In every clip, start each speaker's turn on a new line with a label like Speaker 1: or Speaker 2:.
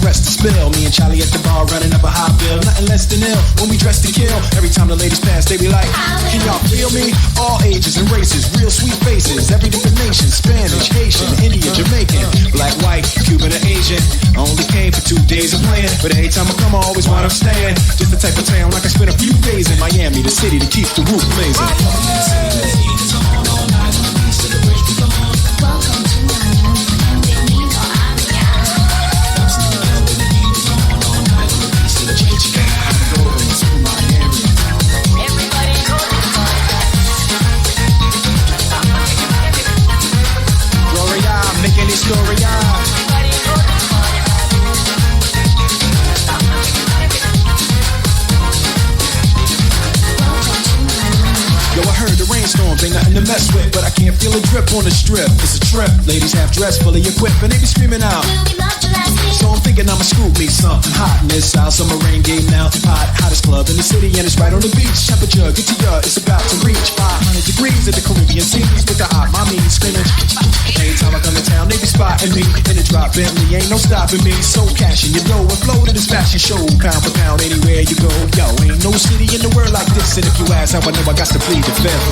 Speaker 1: rest to spill. Me and Charlie at the bar running up a high bill. Nothing less than ill when we dress to kill. Every time the ladies pass, they be like, can y'all feel me? All ages and races, real sweet faces. Every different nation, Spanish, Haitian, Indian, Jamaican, black, white, Cuban, or Asian. I only came for 2 days of playing, but every time I come, I always wind up staying. Just the type of town I can spend a few days in Miami, the city that keeps the roof blazing. Ain't nothing to mess with, but I can't feel a drip on the strip. It's a trip. Ladies half dressed, fully equipped, and they be screaming out. So I'm thinking I'ma scoop me something hot in this South Summer rain game now. Hot, hottest club in the city, and it's right on the beach. Temperature, get to ya, it's about to reach 500 degrees at the Caribbean seas with the hot mommy screaming. Every time I come to town, they be spotting me in the drop Bentley, ain't no stopping me. So cashing your dough and flow to this fashion show, pound for pound anywhere you go. Yo, ain't no city in the world like this, and if you ask how I know, I got to plead the fifth.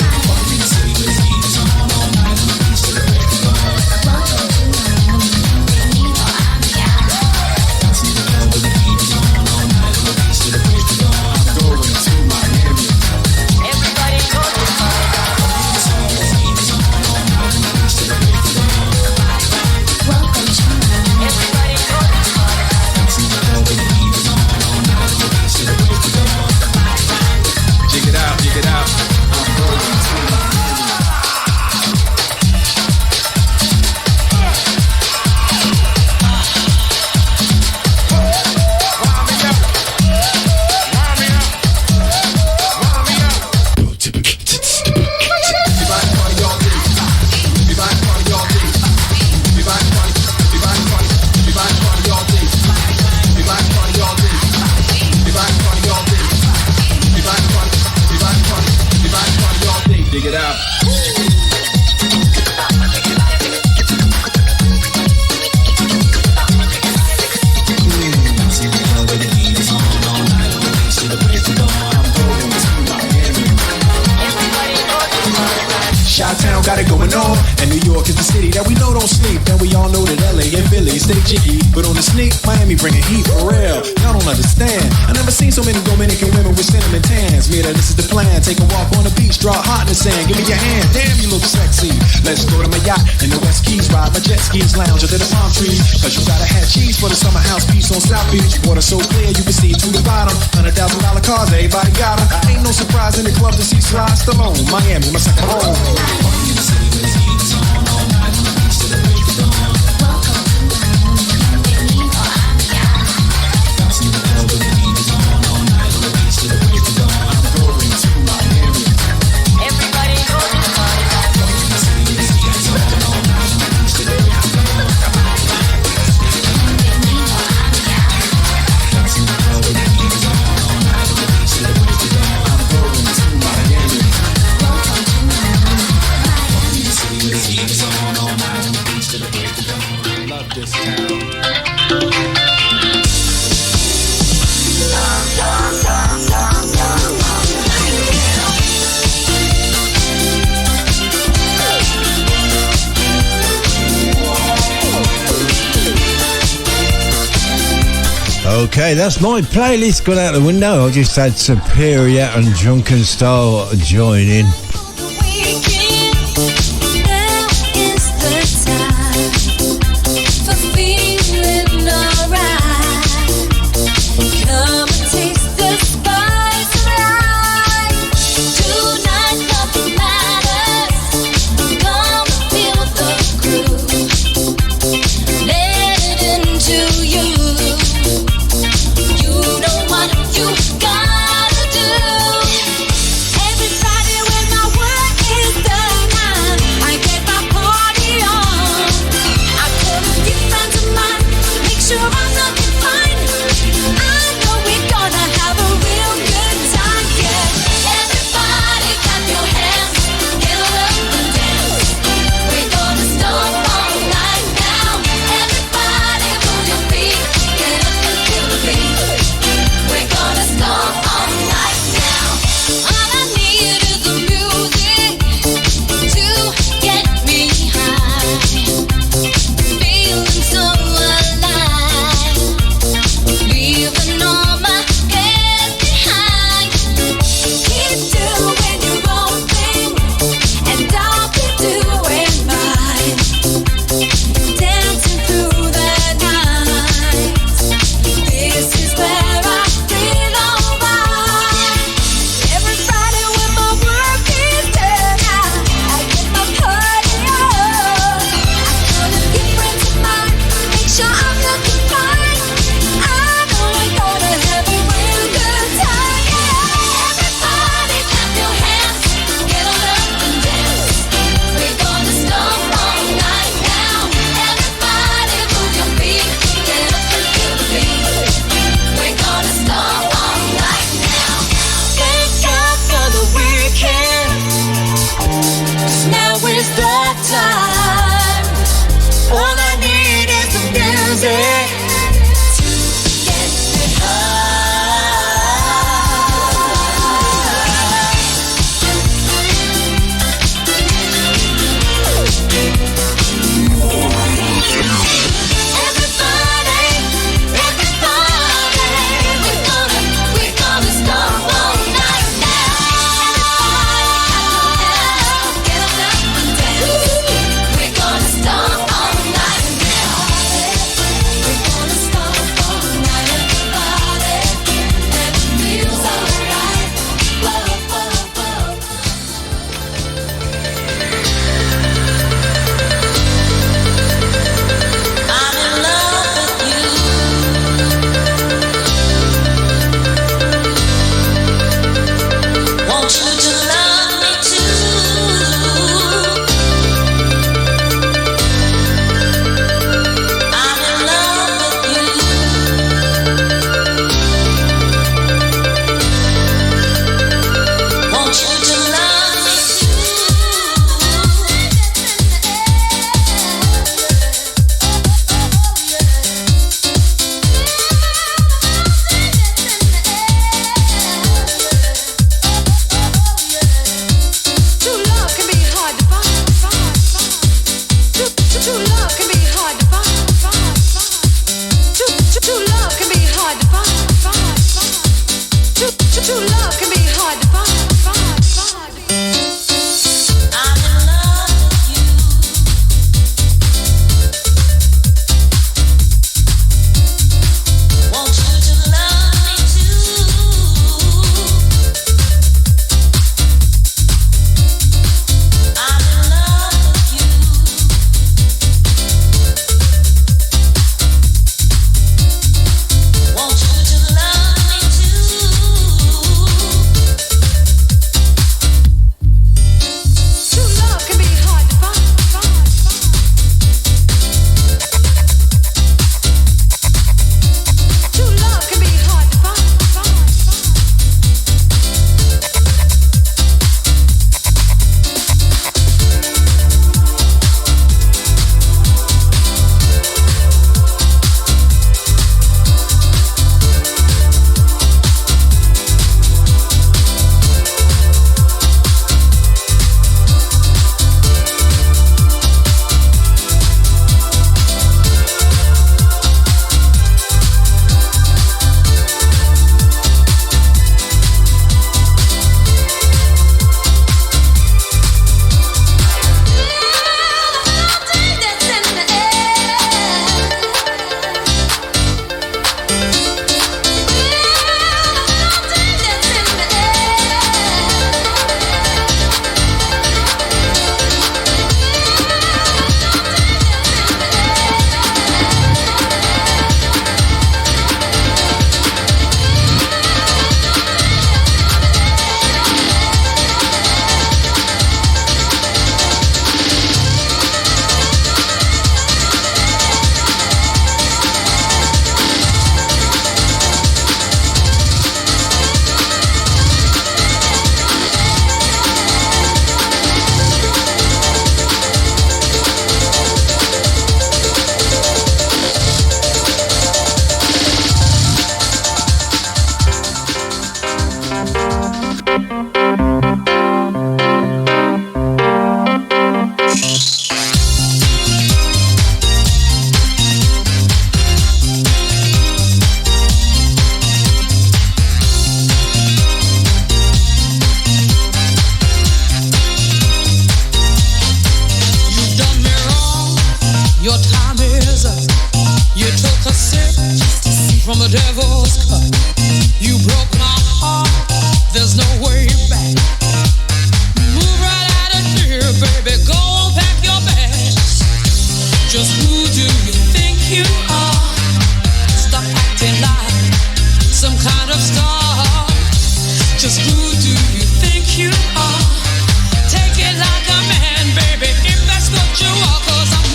Speaker 1: Got it going on, and New York is the city that we know don't sleep. And we all know that LA and Philly stay jiggy, but on the sneak, Miami bringing heat for real. Y'all don't understand. I never seen so many Dominican women with cinnamon tans. Me, that this is the plan. Take a walk on the beach, draw hot in the sand. Give me your hand, damn, you look sexy. Let's go to my yacht in the West Keys, ride my jet skis, lounge under the palm trees. Cause you gotta have cheese for the summer house piece on South Beach. Water so clear you can see to the bottom. $100,000 cars, everybody got them. Ain't no surprise in the club to see Sly Stallone. Miami, my second home.
Speaker 2: Okay, that's my playlist gone out the window. I just had Superior and Drunken Style join in.
Speaker 3: You gotta do. Everybody with my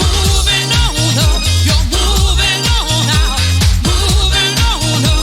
Speaker 3: Moving on up, you're moving on out, moving on up.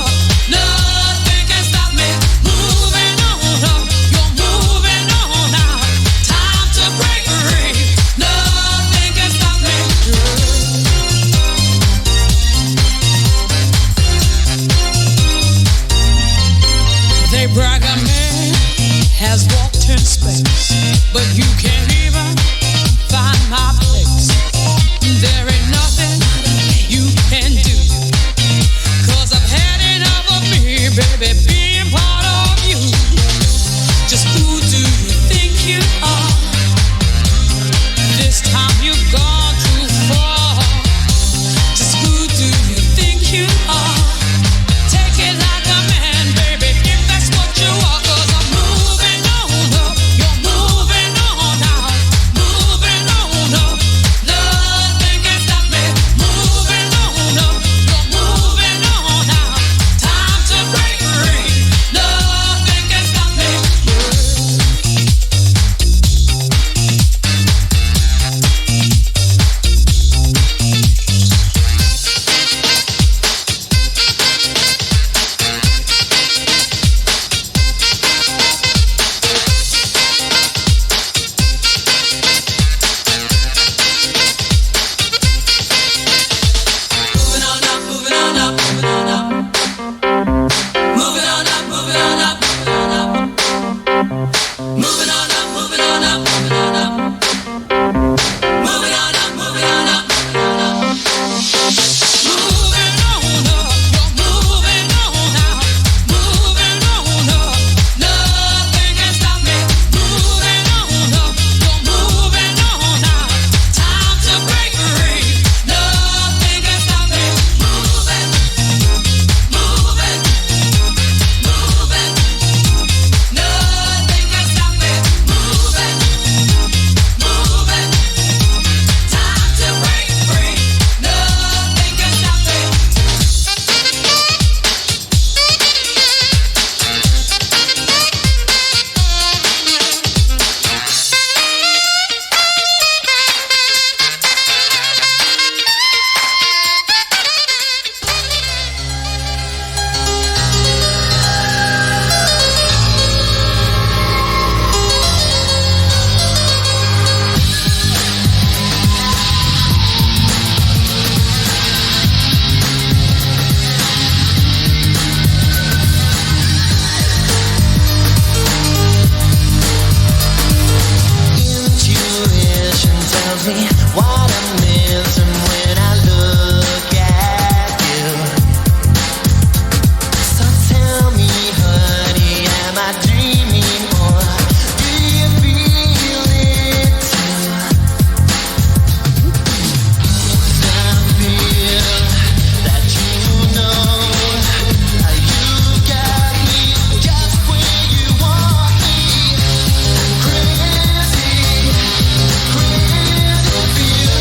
Speaker 3: Feel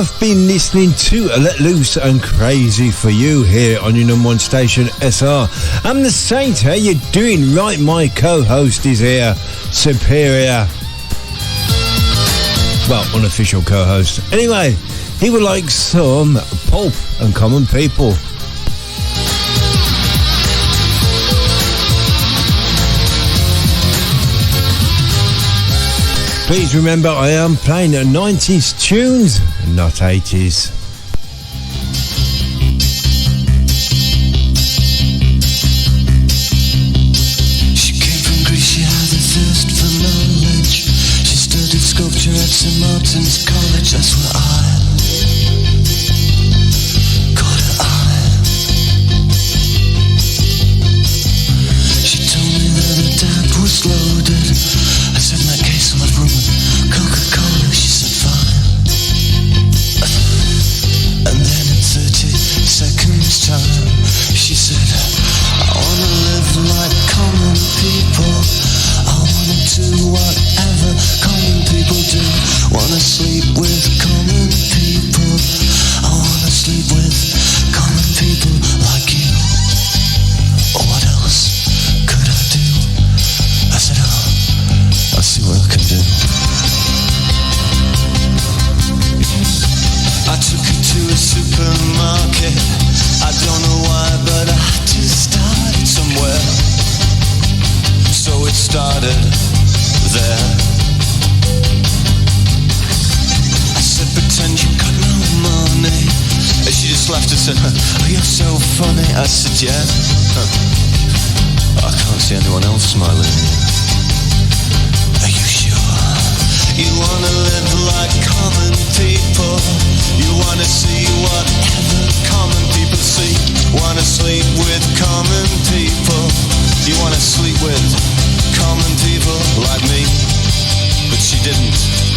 Speaker 2: have been listening to Let Loose and Crazy for You here on your number one station, SR. I'm the Saint. How you doing? Right, my co-host is here, Superior. Well, unofficial co-host. Anyway, he would like some Pulp and Common People. Please remember, I am playing 90s tunes, not 80s.
Speaker 3: She came from Greece, she had a thirst for knowledge. She studied sculpture at St. Martin's College. That's where I caught her eye. She told me that her dad was loaded. I said, in that case, I'll have rum and Coca-Cola. She said, fine. And then in 30 seconds time, she said, I wanna live like common people. I wanna do whatever common people do. Wanna sleep with common people. I wanna sleep with common people like you. What else could I do? I said, I'll see what I can do. I took her to a supermarket. I don't know why, but I had to start somewhere. So it started there. I said, pretend you got no money. And she just laughed and said, oh, you're so funny. I said, yeah. I can't see anyone else smiling. Are you sure? You wanna live like common people. You wanna see whatever common people see. Wanna sleep with common people. You wanna sleep with common people like me. But she didn't.